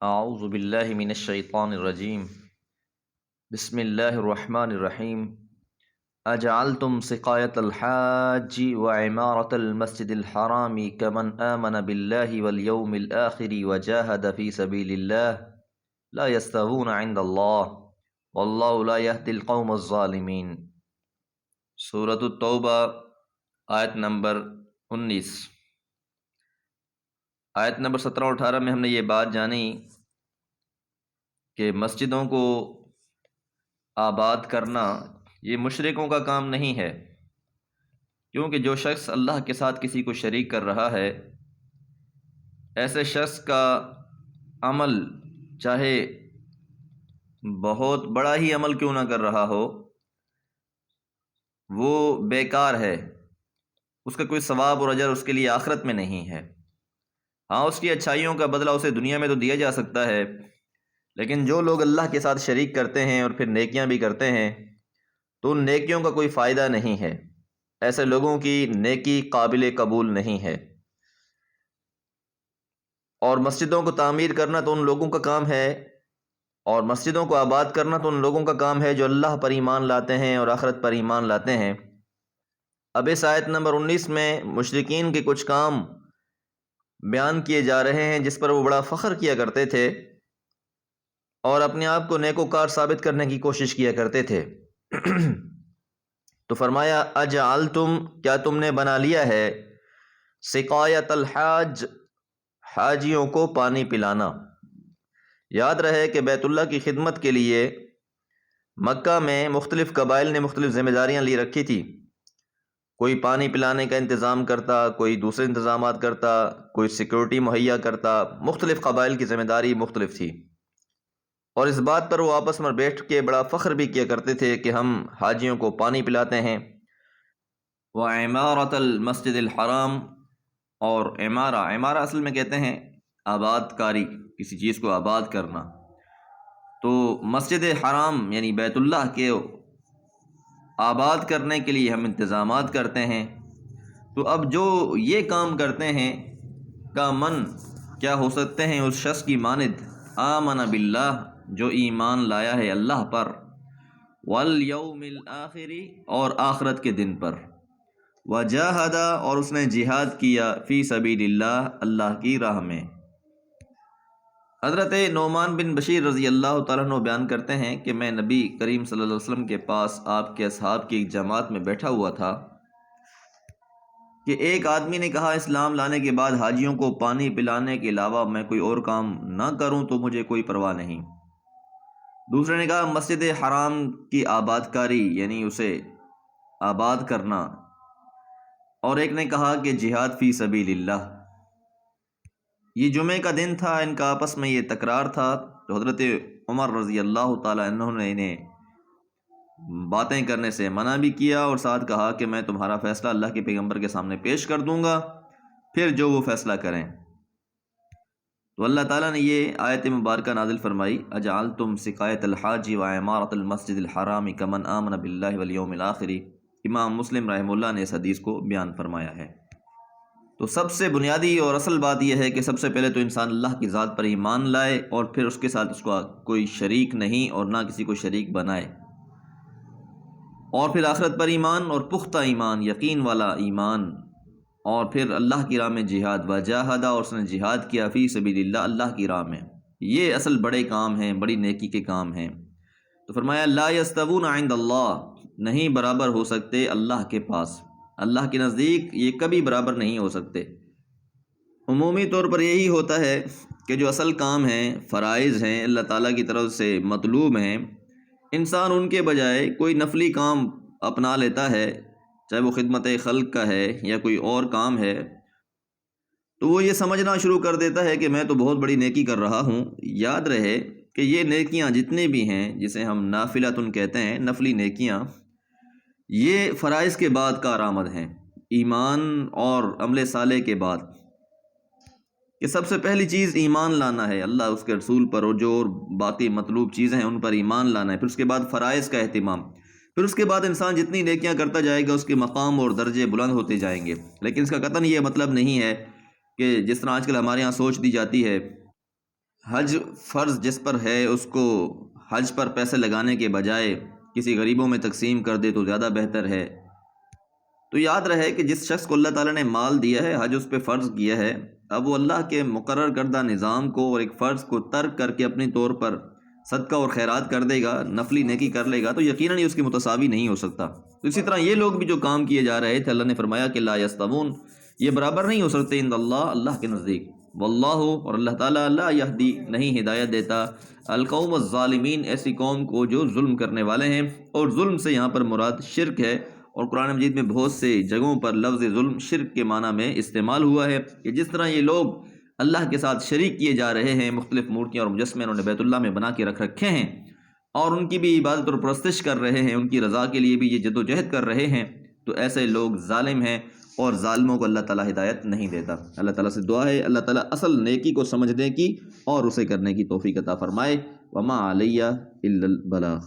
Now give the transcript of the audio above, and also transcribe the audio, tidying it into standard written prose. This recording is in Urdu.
اعوذ باللہ من الشیطان الرجیم بسم اللہ الرحمن الرحیم اجعلتم سقایت الحاج وعمارة المسجد الحرام كمن آمن باللہ والیوم الآخر وجاہد فی سبیل اللہ لا یستوون عند اللہ واللہ لا یہدی القوم الظالمین۔ سورۃ التوبہ آیت نمبر 19۔ آیت نمبر 17 اور 18 میں ہم نے یہ بات جانی کہ مسجدوں کو آباد کرنا یہ مشرکوں کا کام نہیں ہے، کیونکہ جو شخص اللہ کے ساتھ کسی کو شریک کر رہا ہے، ایسے شخص کا عمل چاہے بہت بڑا ہی عمل کیوں نہ کر رہا ہو، وہ بیکار ہے، اس کا کوئی ثواب اور اجر اس کے لیے آخرت میں نہیں ہے۔ ہاں، اس کی اچھائیوں کا بدلہ اسے دنیا میں تو دیا جا سکتا ہے، لیکن جو لوگ اللہ کے ساتھ شریک کرتے ہیں اور پھر نیکیاں بھی کرتے ہیں تو ان نیکیوں کا کوئی فائدہ نہیں ہے، ایسے لوگوں کی نیکی قابل قبول نہیں ہے۔ اور مسجدوں کو تعمیر کرنا تو ان لوگوں کا کام ہے، اور مسجدوں کو آباد کرنا تو ان لوگوں کا کام ہے جو اللہ پر ایمان لاتے ہیں اور آخرت پر ایمان لاتے ہیں۔ اب اس آیت نمبر 19 میں مشرکین کے کچھ کام بیان کیے جا رہے ہیں جس پر وہ بڑا فخر کیا کرتے تھے اور اپنے آپ کو نیکوکار ثابت کرنے کی کوشش کیا کرتے تھے۔ تو فرمایا اجعلتم، کیا تم نے بنا لیا ہے، سقایت الحاج، حاجیوں کو پانی پلانا۔ یاد رہے کہ بیت اللہ کی خدمت کے لیے مکہ میں مختلف قبائل نے مختلف ذمہ داریاں لی رکھی تھی، کوئی پانی پلانے کا انتظام کرتا، کوئی دوسرے انتظامات کرتا، کوئی سیکورٹی مہیا کرتا، مختلف قبائل کی ذمہ داری مختلف تھی، اور اس بات پر وہ آپس میں بیٹھ کے بڑا فخر بھی کیا کرتے تھے کہ ہم حاجیوں کو پانی پلاتے ہیں۔ وعمارۃ المسجد الحرام، اور عمارہ اصل میں کہتے ہیں آباد کاری، کسی چیز کو آباد کرنا، تو مسجد حرام یعنی بیت اللہ کے آباد کرنے کے لیے ہم انتظامات کرتے ہیں۔ تو اب جو یہ کام کرتے ہیں کا من کیا ہو سکتے ہیں اس شخص کی مانند آمن باللہ، جو ایمان لایا ہے اللہ پر، والیوم الآخر، اور آخرت کے دن پر، وجاہد، اور اس نے جہاد کیا، فی سبیل اللہ، اللہ کی راہ میں۔ حضرت نعمان بن بشیر رضی اللہ تعالیٰ عنہ بیان کرتے ہیں کہ میں نبی کریم صلی اللہ علیہ وسلم کے پاس آپ کے اصحاب کی ایک جماعت میں بیٹھا ہوا تھا کہ ایک آدمی نے کہا اسلام لانے کے بعد حاجیوں کو پانی پلانے کے علاوہ میں کوئی اور کام نہ کروں تو مجھے کوئی پرواہ نہیں۔ دوسرے نے کہا مسجد حرام کی آباد کاری یعنی اسے آباد کرنا، اور ایک نے کہا کہ جہاد فی سبیل اللہ۔ یہ جمعے کا دن تھا، ان کا آپس میں یہ تکرار تھا، تو حضرت عمر رضی اللہ تعالیٰ عنہ نے انہیں باتیں کرنے سے منع بھی کیا اور ساتھ کہا کہ میں تمہارا فیصلہ اللہ کے پیغمبر کے سامنے پیش کر دوں گا، پھر جو وہ فیصلہ کریں۔ تو اللہ تعالیٰ نے یہ آیت مبارکہ نازل فرمائی، اجعلتم سقایت الحاج وعمارۃ المسجد الحرام کمن آمن باللہ والیوم الآخر۔ امام مسلم رحمہ اللہ نے اس حدیث کو بیان فرمایا ہے۔ تو سب سے بنیادی اور اصل بات یہ ہے کہ سب سے پہلے تو انسان اللہ کی ذات پر ایمان لائے اور پھر اس کے ساتھ اس کو کوئی شریک نہیں اور نہ کسی کو شریک بنائے، اور پھر آخرت پر ایمان اور پختہ ایمان، یقین والا ایمان، اور پھر اللہ کی راہ میں جہاد، وجاہدہ، اور اس نے جہاد کیا، فی سبیل اللہ، اللہ کی راہ میں۔ یہ اصل بڑے کام ہیں، بڑی نیکی کے کام ہیں۔ تو فرمایا لا یستوون عند اللہ، نہیں برابر ہو سکتے اللہ کے پاس، اللہ کے نزدیک یہ کبھی برابر نہیں ہو سکتے۔ عمومی طور پر یہی ہوتا ہے کہ جو اصل کام ہیں، فرائض ہیں، اللہ تعالیٰ کی طرف سے مطلوب ہیں، انسان ان کے بجائے کوئی نفلی کام اپنا لیتا ہے، چاہے وہ خدمت خلق کا ہے یا کوئی اور کام ہے، تو وہ یہ سمجھنا شروع کر دیتا ہے کہ میں تو بہت بڑی نیکی کر رہا ہوں۔ یاد رہے کہ یہ نیکیاں جتنے بھی ہیں جسے ہم نافلۃ کہتے ہیں، نفلی نیکیاں، یہ فرائض کے بعد کارآمد ہیں، ایمان اور عمل صالح کے بعد، کہ سب سے پہلی چیز ایمان لانا ہے اللہ، اس کے رسول پر، اور جو اور باقی مطلوب چیزیں ہیں ان پر ایمان لانا ہے، پھر اس کے بعد فرائض کا اہتمام، پھر اس کے بعد انسان جتنی نیکیاں کرتا جائے گا اس کے مقام اور درجے بلند ہوتے جائیں گے۔ لیکن اس کا قطعاً یہ مطلب نہیں ہے کہ جس طرح آج کل ہمارے ہاں سوچ دی جاتی ہے حج فرض جس پر ہے اس کو حج پر پیسے لگانے کے بجائے کسی غریبوں میں تقسیم کر دے تو زیادہ بہتر ہے۔ تو یاد رہے کہ جس شخص کو اللہ تعالیٰ نے مال دیا ہے، حج اس پہ فرض کیا ہے، اب وہ اللہ کے مقرر کردہ نظام کو اور ایک فرض کو ترک کر کے اپنی طور پر صدقہ اور خیرات کر دے گا، نفلی نیکی کر لے گا، تو یقیناً یہ اس کے متساوی نہیں ہو سکتا۔ تو اسی طرح یہ لوگ بھی جو کام کیے جا رہے تھے، اللہ نے فرمایا کہ لا یستوون، یہ برابر نہیں ہو سکتے عند اللہ، اللہ کے نزدیک۔ واللہ، اور اللہ تعالیٰ، لا یہدی، نہیں ہدایت دیتا، القوم الظالمین، ایسی قوم کو جو ظلم کرنے والے ہیں۔ اور ظلم سے یہاں پر مراد شرک ہے، اور قرآن مجید میں بہت سے جگہوں پر لفظ ظلم شرک کے معنی میں استعمال ہوا ہے، کہ جس طرح یہ لوگ اللہ کے ساتھ شریک کیے جا رہے ہیں، مختلف مورتیاں اور مجسمے انہوں نے بیت اللہ میں بنا کے رکھ رکھے ہیں، اور ان کی بھی عبادت اور پرستش کر رہے ہیں، ان کی رضا کے لیے بھی یہ جد و جہد کر رہے ہیں، تو ایسے لوگ ظالم ہیں، اور ظالموں کو اللہ تعالیٰ ہدایت نہیں دیتا۔ اللہ تعالیٰ سے دعا ہے اللہ تعالیٰ اصل نیکی کو سمجھنے کی اور اسے کرنے کی توفیق عطا فرمائے۔ وما علیہ الا البلاغ۔